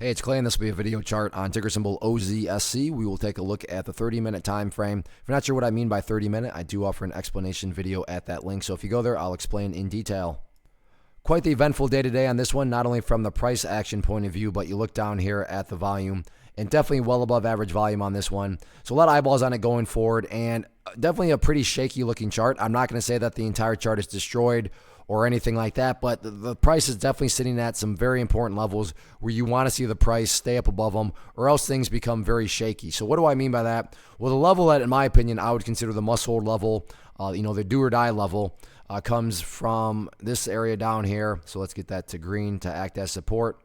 Hey, it's Clay, and this will be a video chart on ticker symbol OZSC. We will take a look at the 30-minute time frame. If you're not sure what I mean by 30-minute, I do offer an explanation video at that link. So if you go there, I'll explain in detail. Quite the eventful day today on this one, not only from the price action point of view, but you look down here at the volume, and definitely well above average volume on this one. So a lot of eyeballs on it going forward, and definitely a pretty shaky looking chart. I'm not going to say that the entire chart is destroyed or anything like that, but the price is definitely sitting at some very important levels where you want to see the price stay up above them, or else things become very shaky. So what do I mean by that? Well, the level that, in my opinion, I would consider the must-hold level, the do-or-die level, comes from this area down here. So let's get that to green to act as support.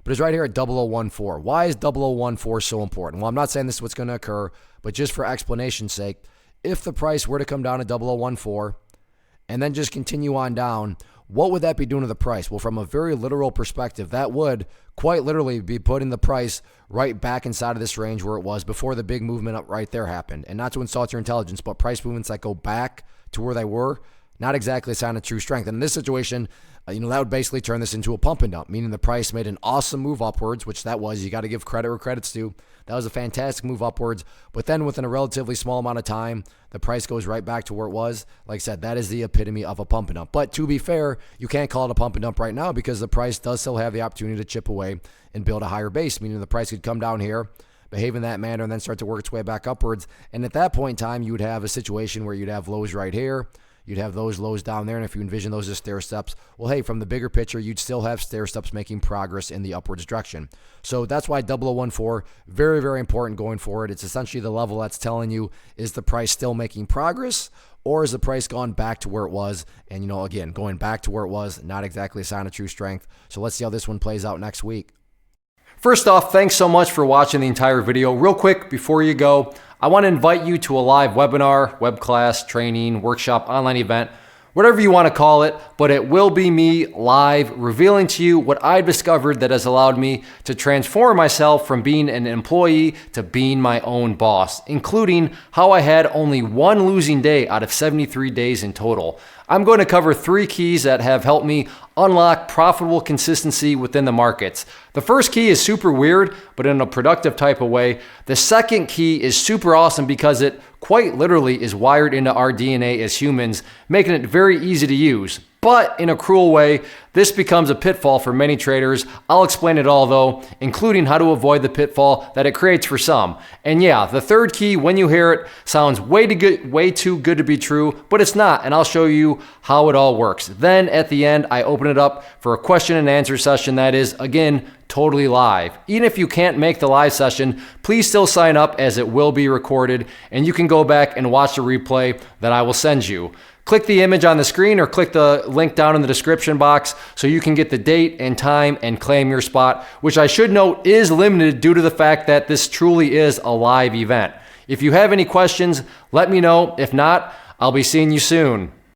But it's right here at 0014. Why is 0014 so important? Well, I'm not saying this is what's going to occur, but just for explanation's sake, if the price were to come down to 0014, and then just continue on down, what would that be doing to the price? Well, from a very literal perspective, that would quite literally be putting the price right back inside of this range where it was before the big movement up right there happened. And not to insult your intelligence, but price movements that go back to where they were, not exactly a sign of true strength. And in this situation, that would basically turn this into a pump and dump, meaning the price made an awesome move upwards, which that was. You got to give credit where credit's due. That was a fantastic move upwards. But then within a relatively small amount of time, the price goes right back to where it was. Like I said, that is the epitome of a pump and dump. But to be fair, you can't call it a pump and dump right now because the price does still have the opportunity to chip away and build a higher base, meaning the price could come down here, behave in that manner, and then start to work its way back upwards. And at that point in time, you would have a situation where you'd have lows right here. You'd have those lows down there, and if you envision those as stair steps, well, hey, from the bigger picture, you'd still have stair steps making progress in the upwards direction. So that's why 0014, very, very important going forward. It's essentially the level that's telling you, is the price still making progress, or is the price gone back to where it was? And, again, going back to where it was, not exactly a sign of true strength. So let's see how this one plays out next week. First off, thanks so much for watching the entire video. Real quick, before you go, I want to invite you to a live webinar, web class, training, workshop, online event, whatever you want to call it, but it will be me live revealing to you what I've discovered that has allowed me to transform myself from being an employee to being my own boss, including how I had only one losing day out of 73 days in total. I'm going to cover 3 keys that have helped me unlock profitable consistency within the markets. The first key is super weird, but in a productive type of way. The second key is super awesome because it quite literally is wired into our DNA as humans, making it very easy to use. But in a cruel way, this becomes a pitfall for many traders. I'll explain it all though, including how to avoid the pitfall that it creates for some. And yeah, the third key, when you hear it, sounds way too good to be true, but it's not, and I'll show you how it all works. Then at the end, I open it up for a question and answer session that is, again, totally live. Even if you can't make the live session, please still sign up as it will be recorded, and you can go back and watch the replay that I will send you. Click the image on the screen or click the link down in the description box so you can get the date and time and claim your spot, which I should note is limited due to the fact that this truly is a live event. If you have any questions, let me know. If not, I'll be seeing you soon.